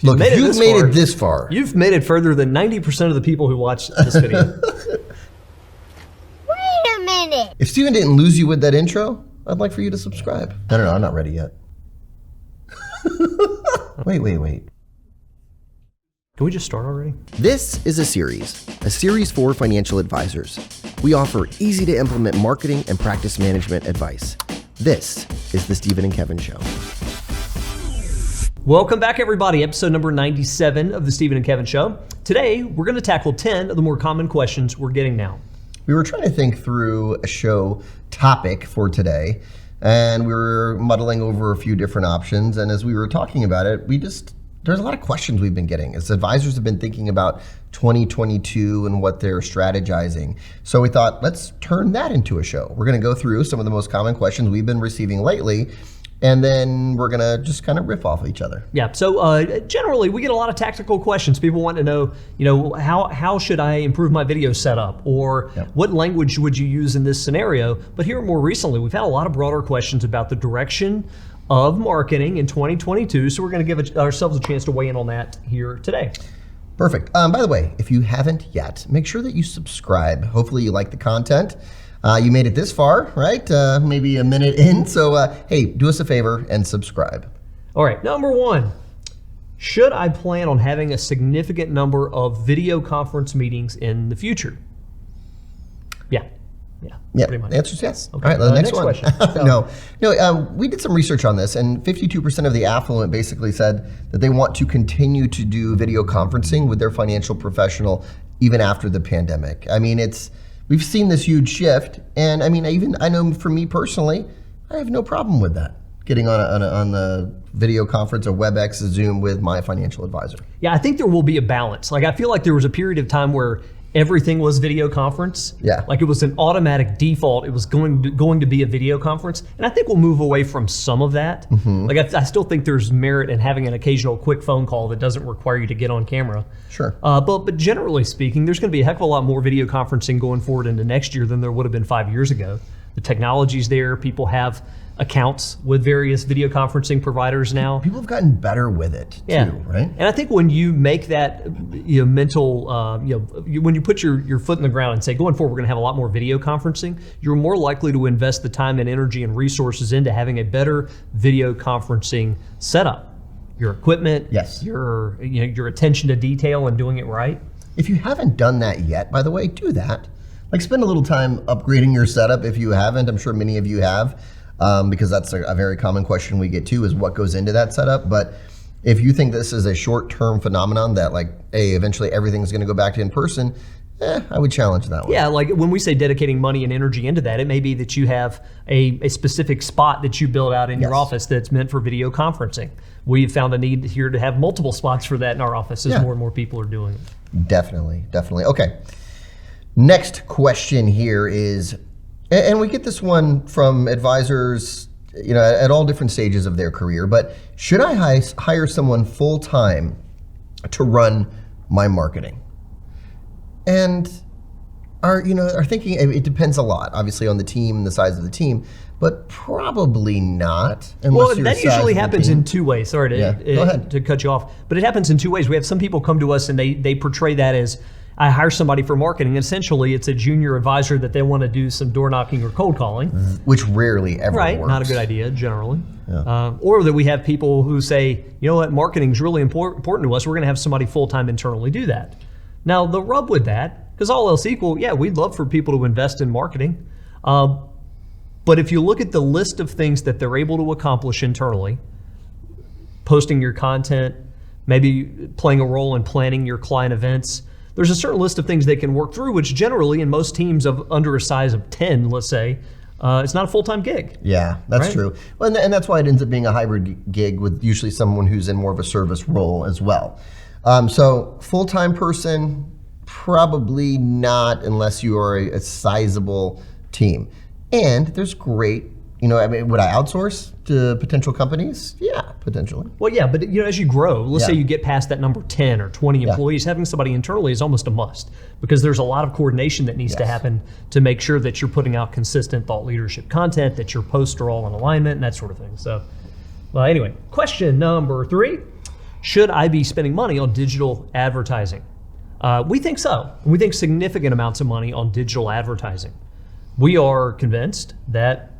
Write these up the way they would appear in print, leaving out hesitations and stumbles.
Look, if you've made it this far, you've made it further than 90% of the people who watch this video. Wait a minute. If Steven didn't lose you with that intro, I'd like for you to subscribe. No, I'm not ready yet. Wait. Can we just start already? This is a series for financial advisors. We offer easy to implement marketing and practice management advice. This is the Steven and Kevin Show. Welcome back, everybody. Episode number 97 of the Steven and Kevin Show. Today, we're going to tackle 10 of the more common questions we're getting now. We were trying to think through a show topic for today, and we were muddling over a few different options. And as we were talking about it, there's a lot of questions we've been getting as advisors have been thinking about 2022 and what they're strategizing. So we thought, let's turn that into a show. We're going to go through some of the most common questions we've been receiving lately, and then we're going to just kind of riff off of each other. Yeah, so generally we get a lot of tactical questions. People want to know, how should I improve my video setup? Or what language would you use in this scenario? But here more recently, we've had a lot of broader questions about the direction of marketing in 2022. So we're going to give ourselves a chance to weigh in on that here today. Perfect. By the way, if you haven't yet, make sure that you subscribe. Hopefully you like the content. You made it this far, right? Maybe a minute in. So hey, do us a favor and subscribe. All right, number one, should I plan on having a significant number of video conference meetings in the future? Yeah, pretty much. The answer is yes. Okay. All right, the next one. Question. No, we did some research on this, and 52% of the affluent basically said that they want to continue to do video conferencing with their financial professional even after the pandemic. I mean, we've seen this huge shift, and I mean, I know for me personally, I have no problem with that. Getting on the video conference, a WebEx, a Zoom with my financial advisor. Yeah, I think there will be a balance. Like, I feel like there was a period of time where everything was video conference. Yeah. Like it was an automatic default. It was going to be a video conference. And I think we'll move away from some of that. Mm-hmm. Like I still think there's merit in having an occasional quick phone call that doesn't require you to get on camera. Sure. But generally speaking, there's going to be a heck of a lot more video conferencing going forward into next year than there would have been 5 years ago. The technology's there. People have accounts with various video conferencing providers now. People have gotten better with it too, right? And I think when you make that mental, when you put your foot in the ground and say, going forward, we're going to have a lot more video conferencing, you're more likely to invest the time and energy and resources into having a better video conferencing setup. Your equipment, yes, your attention to detail and doing it right. If you haven't done that yet, by the way, do that. Like spend a little time upgrading your setup if you haven't. I'm sure many of you have. Because that's a very common question we get too, is what goes into that setup. But if you think this is a short-term phenomenon that eventually everything's going to go back to in person, I would challenge that one. Yeah, like when we say dedicating money and energy into that, it may be that you have a specific spot that you build out in your office that's meant for video conferencing. We've found a need here to have multiple spots for that in our office as more and more people are doing it. Definitely. Okay. Next question here is, and we get this one from advisors, at all different stages of their career, but should I hire someone full-time to run my marketing? And are thinking, it depends a lot, obviously, on the team and the size of the team, but probably not. Well, that usually happens in two ways. Sorry go ahead. to cut you off, but it happens in two ways. We have some people come to us and they portray that as, I hire somebody for marketing. Essentially, it's a junior advisor that they want to do some door knocking or cold calling. Which rarely ever works. Not a good idea, generally. Yeah. Or that we have people who say, you know what, marketing is really important to us. We're going to have somebody full-time internally do that. Now, the rub with that, because all else equal, we'd love for people to invest in marketing. But if you look at the list of things that they're able to accomplish internally, posting your content, maybe playing a role in planning your client events, there's a certain list of things they can work through, which generally in most teams of under a size of 10, let's say, it's not a full-time gig. Yeah, that's true. Well, and that's why it ends up being a hybrid gig with usually someone who's in more of a service role as well. So full-time person, probably not unless you are a sizable team. And there's great, would I outsource to potential companies? Yeah, potentially. Well, yeah, but as you grow, let's say you get past that number 10 or 20 employees, having somebody internally is almost a must because there's a lot of coordination that needs to happen to make sure that you're putting out consistent thought leadership content, that your posts are all in alignment and that sort of thing. So, well, anyway, question number 3. should I be spending money on digital advertising? We think so. We think significant amounts of money on digital advertising. We are convinced that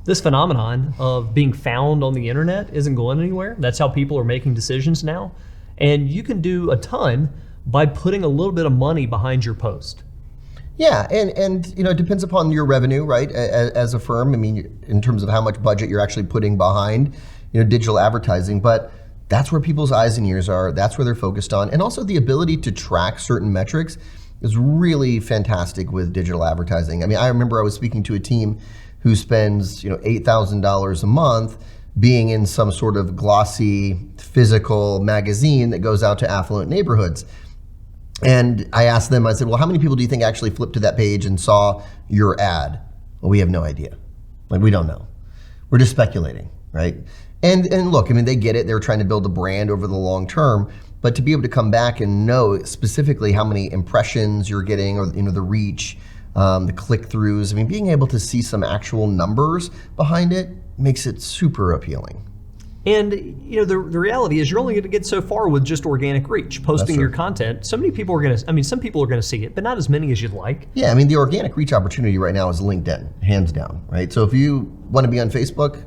this phenomenon of being found on the internet isn't going anywhere. That's how people are making decisions now. And you can do a ton by putting a little bit of money behind your post. Yeah, and it depends upon your revenue, right? As a firm, I mean, in terms of how much budget you're actually putting behind, digital advertising, but that's where people's eyes and ears are. That's where they're focused on. And also the ability to track certain metrics is really fantastic with digital advertising. I mean, I remember I was speaking to a team who spends, $8,000 a month being in some sort of glossy physical magazine that goes out to affluent neighborhoods. And I asked them, I said, well, how many people do you think actually flipped to that page and saw your ad? Well, we have no idea. We don't know. We're just speculating, right? And look, I mean, they get it. They're trying to build a brand over the long term, but to be able to come back and know specifically how many impressions you're getting, or the reach, the click-throughs, I mean, being able to see some actual numbers behind it makes it super appealing. And the reality is you're only going to get so far with just organic reach, posting your content. So many people are going to, some people are going to see it, but not as many as you'd like. Yeah, I mean, the organic reach opportunity right now is LinkedIn, hands down, right? So if you want to be on Facebook,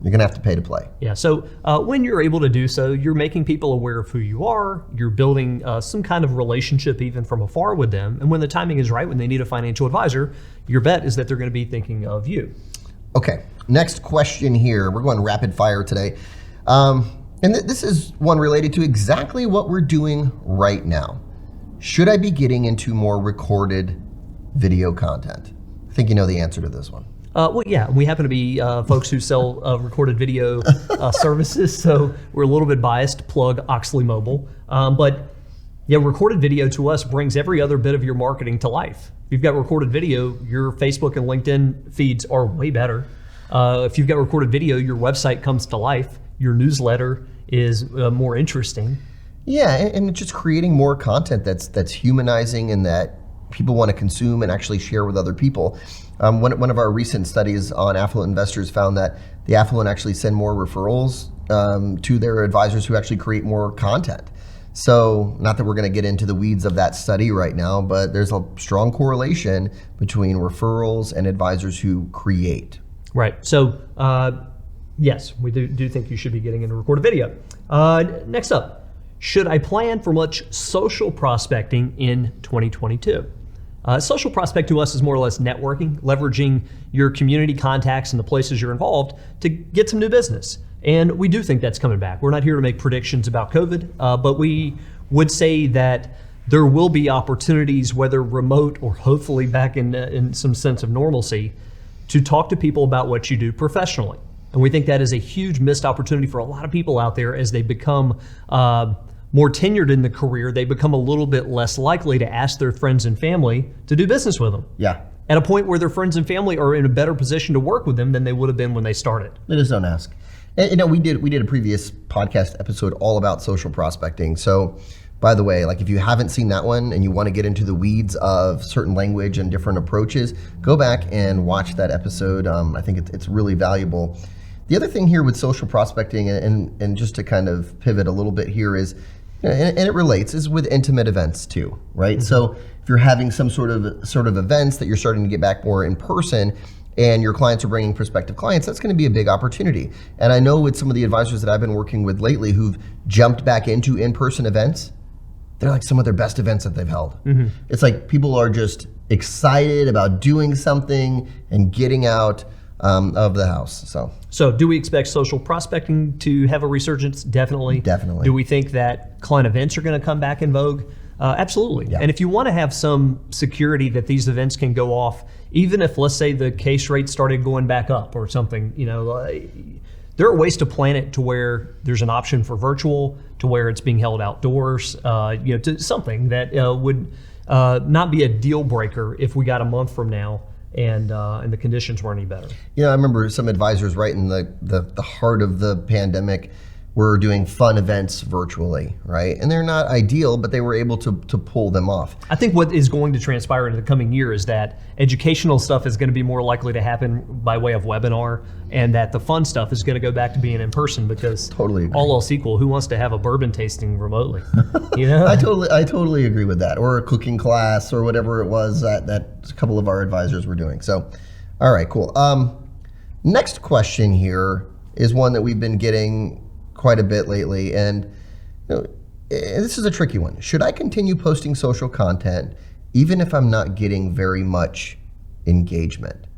you're going to have to pay to play. Yeah, so when you're able to do so, you're making people aware of who you are. You're building some kind of relationship even from afar with them. And when the timing is right, when they need a financial advisor, your bet is that they're going to be thinking of you. Okay, next question here. We're going rapid fire today. And this is one related to exactly what we're doing right now. Should I be getting into more recorded video content? I think you know the answer to this one. Well, yeah, we happen to be folks who sell recorded video services, so we're a little bit biased to plug Oechsli Mobile. But yeah, recorded video to us brings every other bit of your marketing to life. If you've got recorded video, your Facebook and LinkedIn feeds are way better. If you've got recorded video, your website comes to life. Your newsletter is more interesting. Yeah, and just creating more content that's humanizing and that people want to consume and actually share with other people. One of our recent studies on affluent investors found that the affluent actually send more referrals to their advisors who actually create more content. So not that we're going to get into the weeds of that study right now, but there's a strong correlation between referrals and advisors who create. Right. So yes, we do think you should be getting into recorded video. Next up, should I plan for much social prospecting in 2022? Social prospect to us is more or less networking, leveraging your community contacts and the places you're involved to get some new business. And we do think that's coming back. We're not here to make predictions about COVID, but we would say that there will be opportunities, whether remote or hopefully back in some sense of normalcy, to talk to people about what you do professionally. And we think that is a huge missed opportunity for a lot of people out there as they become more tenured in the career. They become a little bit less likely to ask their friends and family to do business with them. Yeah. At a point where their friends and family are in a better position to work with them than they would have been when they started. They just don't ask. And, we did a previous podcast episode all about social prospecting. So, by the way, if you haven't seen that one and you want to get into the weeds of certain language and different approaches, go back and watch that episode. I think it's really valuable. The other thing here with social prospecting, and just to kind of pivot a little bit here is, and it relates, is with intimate events too, right? Mm-hmm. So if you're having some sort of events that you're starting to get back more in person, and your clients are bringing prospective clients, that's going to be a big opportunity. And I know with some of the advisors that I've been working with lately who've jumped back into in-person events, they're like some of their best events that they've held. Mm-hmm. It's like people are just excited about doing something and getting out of the house. So do we expect social prospecting to have a resurgence? Definitely. Definitely. Do we think that client events are going to come back in vogue? Absolutely. Yeah. And if you want to have some security that these events can go off, even if, let's say, the case rate started going back up or something, there are ways to plan it to where there's an option for virtual, to where it's being held outdoors, to something that would not be a deal breaker if we got a month from now and the conditions weren't any better. I remember some advisors right in the heart of the pandemic were doing fun events virtually, right? And they're not ideal, but they were able to pull them off. I think what is going to transpire in the coming year is that educational stuff is going to be more likely to happen by way of webinar, and that the fun stuff is going to go back to being in person, because Totally agree. all else equal, who wants to have a bourbon tasting remotely? You know? I totally agree with that. Or a cooking class or whatever it was that a couple of our advisors were doing. So, all right, cool. Next question here is one that we've been getting quite a bit lately, and this is a tricky one. Should I continue posting social content even if I'm not getting very much engagement?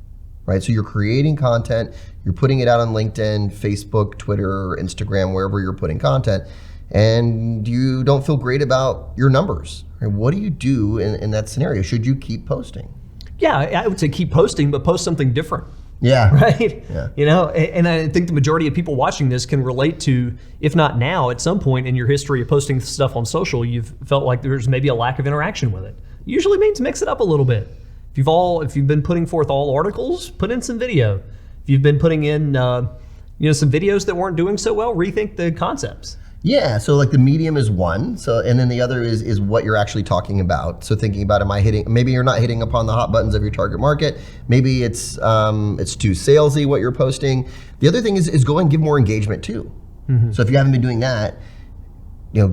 Right? So you're creating content, you're putting it out on LinkedIn, Facebook, Twitter, Instagram, wherever you're putting content, and you don't feel great about your numbers. Right? What do you do in that scenario? Should you keep posting? Yeah, I would say keep posting, but post something different. Yeah. Right? Yeah. You know, and I think the majority of people watching this can relate to, if not now, at some point in your history of posting stuff on social, you've felt like there's maybe a lack of interaction with it. Usually means mix it up a little bit. If you've been putting forth all articles, put in some video. If you've been putting in some videos that weren't doing so well, rethink the concepts. Yeah, so like the medium is one, and then the other is what you're actually talking about. So thinking about, maybe you're not hitting upon the hot buttons of your target market. Maybe it's too salesy what you're posting. The other thing is go and give more engagement too. Mm-hmm. So if you haven't been doing that,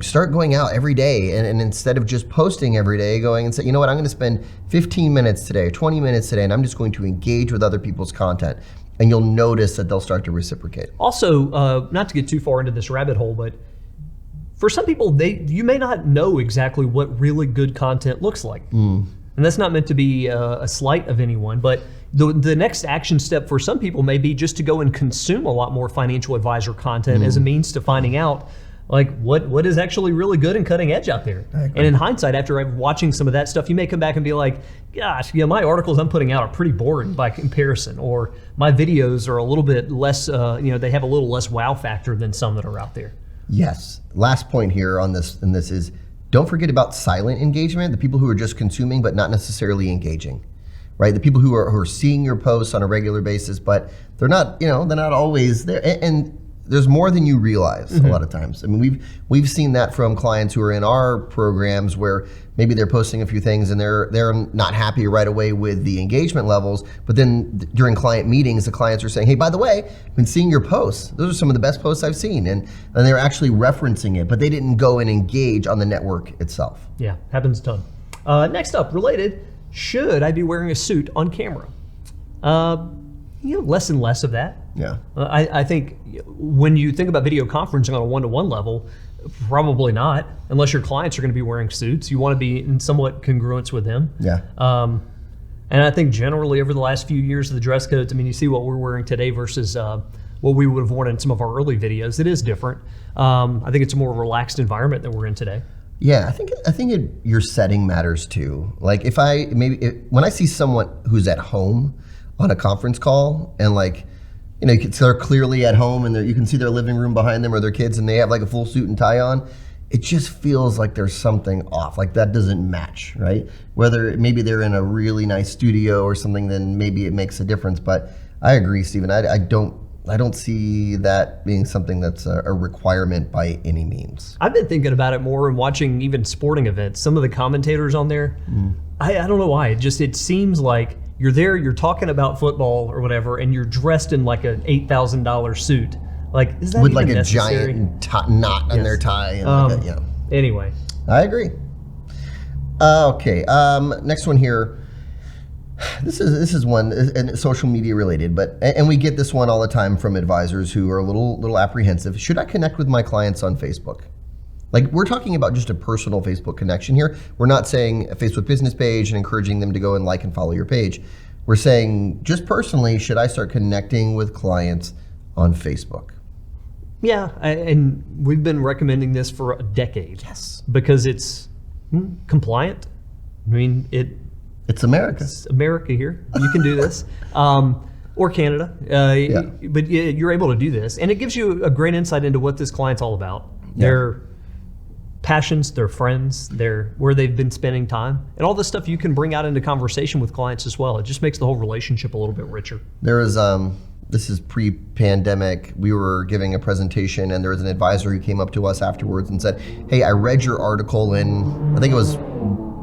start going out every day, and instead of just posting every day, going and say, you know what, I'm going to spend 15 minutes today, 20 minutes today, and I'm just going to engage with other people's content. And you'll notice that they'll start to reciprocate. Also, not to get too far into this rabbit hole, but for some people, you may not know exactly what really good content looks like. And that's not meant to be a slight of anyone, but the next action step for some people may be just to go and consume a lot more financial advisor content as a means to finding out like what is actually really good and cutting edge out there. And in hindsight, after watching some of that stuff, you may come back and be like, gosh, my articles I'm putting out are pretty boring by comparison, or my videos are a little bit less, they have a little less wow factor than some that are out there. Yes. Last point here on this is, don't forget about silent engagement, the people who are just consuming but not necessarily engaging, right? The people who are seeing your posts on a regular basis, but they're not always there. And there's more than you realize a lot of times. I mean, we've seen that from clients who are in our programs where maybe they're posting a few things and they're not happy right away with the engagement levels, but then during client meetings, the clients are saying, hey, by the way, I've been seeing your posts. Those are some of the best posts I've seen. And they're actually referencing it, but they didn't go and engage on the network itself. Yeah, happens a ton. Next up, related, should I be wearing a suit on camera? Less and less of that. Yeah. I think when you think about video conferencing on a one-to-one level, probably not, unless your clients are going to be wearing suits. You want to be in somewhat congruence with them. Yeah. And I think generally over the last few years of the dress codes, you see what we're wearing today versus what we would have worn in some of our early videos. It is different. I think it's a more relaxed environment that we're in today. Yeah, I think your setting matters too. Like when I see someone who's at home on a conference call and they're clearly at home and you can see their living room behind them or their kids and they have like a full suit and tie on, it just feels like there's something off, like that doesn't match, right? Whether maybe they're in a really nice studio or something, then maybe it makes a difference. But I agree, Stephen, I don't see that being something that's a requirement by any means. I've been thinking about it more and watching even sporting events. Some of the commentators on there, I don't know why, it seems like you're there, you're talking about football or whatever, and you're dressed in like an $8,000 suit. Like, is that with even like a necessary? giant knot on their tie? And Anyway. I agree. Okay, next one here. This is one and social media related, and we get this one all the time from advisors who are a little apprehensive. Should I connect with my clients on Facebook? Like, we're talking about just a personal Facebook connection here. We're not saying a Facebook business page and encouraging them to go and like and follow your page. We're saying just personally, should I start connecting with clients on Facebook? Yeah, and we've been recommending this for a decade. Yes. Because it's compliant. It's America. It's America here. You can do this. Or Canada. But you're able to do this. And it gives you a great insight into what this client's all about. Their passions, their friends, where they've been spending time. And all this stuff you can bring out into conversation with clients as well. It just makes the whole relationship a little bit richer. There was this is pre-pandemic. We were giving a presentation, and there was an advisor who came up to us afterwards and said, "Hey, I read your article in, I think it was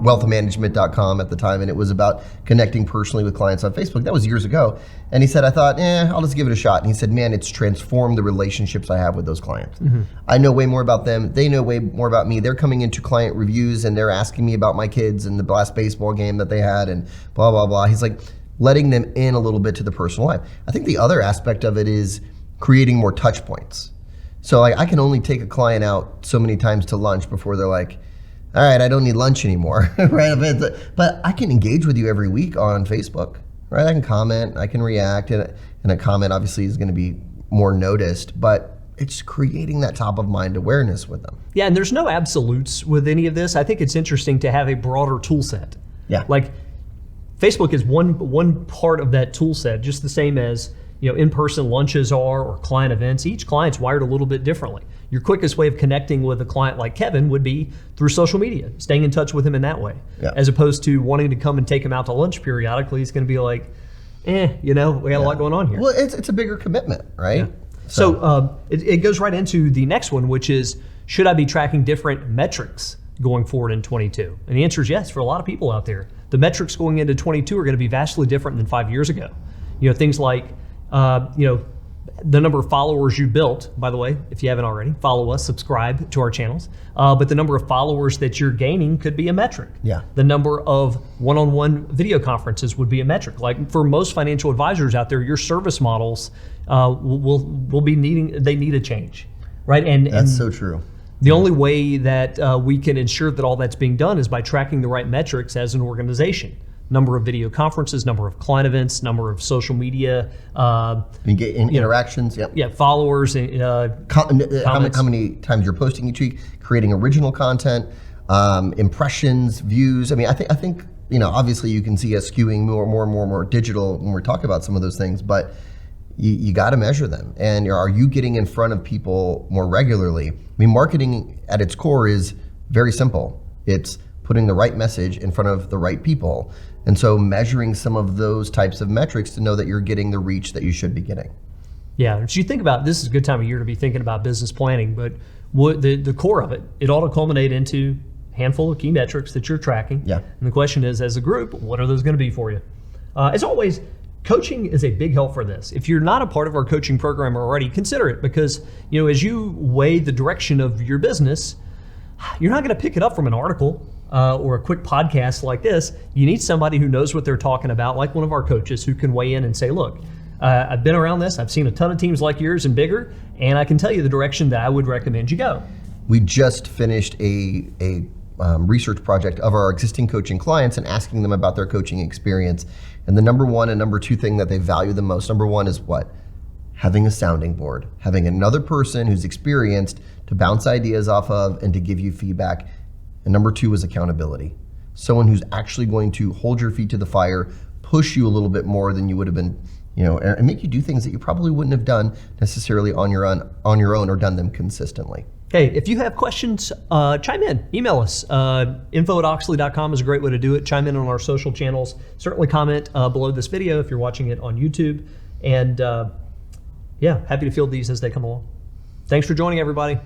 wealthmanagement.com at the time, and it was about connecting personally with clients on Facebook." That was years ago. And he said, "I thought, I'll just give it a shot." And he said, "Man, it's transformed the relationships I have with those clients. I know way more about them. They know way more about me. They're coming into client reviews, and they're asking me about my kids and the last baseball game that they had and blah, blah, blah." He's like, letting them in a little bit to the personal life. I think the other aspect of it is creating more touch points. So like, I can only take a client out so many times to lunch before they're like, "All right, I don't need lunch anymore," right? But I can engage with you every week on Facebook, right? I can comment, I can react, and a comment obviously is going to be more noticed, but it's creating that top of mind awareness with them. Yeah, and there's no absolutes with any of this. I think it's interesting to have a broader tool set. Yeah. Like Facebook is one part of that tool set, just the same as in-person lunches are or client events. Each client's wired a little bit differently. Your quickest way of connecting with a client like Kevin would be through social media, staying in touch with him in that way, as opposed to wanting to come and take him out to lunch periodically. He's going to be like, we got a lot going on here. Well, it's a bigger commitment, right? Yeah. So it goes right into the next one, which is, should I be tracking different metrics going forward in 22? And the answer is yes, for a lot of people out there. The metrics going into 22 are going to be vastly different than 5 years ago. Things like, the number of followers you built. By the way, if you haven't already, follow us, subscribe to our channels. But the number of followers that you're gaining could be a metric. Yeah. The number of one-on-one video conferences would be a metric. Like for most financial advisors out there, your service models will be they need a change, right? That's so true. The only way that we can ensure that all that's being done is by tracking the right metrics as an organization. Number of video conferences, number of client events, number of social media. Interactions, Yeah, followers. How many times you're posting each week, creating original content, impressions, views. I think obviously you can see us skewing more digital when we're talking about some of those things, but you got to measure them. And are you getting in front of people more regularly? Marketing at its core is very simple. It's putting the right message in front of the right people. And so measuring some of those types of metrics to know that you're getting the reach that you should be getting. Yeah, as you think about, this is a good time of year to be thinking about business planning, but the core of it ought to culminate into a handful of key metrics that you're tracking. Yeah. And the question is, as a group, what are those going to be for you? As always, coaching is a big help for this. If you're not a part of our coaching program already, consider it, because as you weigh the direction of your business, you're not going to pick it up from an article or a quick podcast like this. You need somebody who knows what they're talking about, like one of our coaches who can weigh in and say, look, I've been around this. I've seen a ton of teams like yours and bigger, and I can tell you the direction that I would recommend you go. We just finished a research project of our existing coaching clients and asking them about their coaching experience. And the number one and number two thing that they value the most, number one is what? Having a sounding board, having another person who's experienced to bounce ideas off of and to give you feedback. And number two is accountability. Someone who's actually going to hold your feet to the fire, push you a little bit more than you would have been, and make you do things that you probably wouldn't have done necessarily on your own or done them consistently. Hey, if you have questions, chime in, email us. info@oechsli.com is a great way to do it. Chime in on our social channels. Certainly comment below this video if you're watching it on YouTube. And happy to field these as they come along. Thanks for joining, everybody.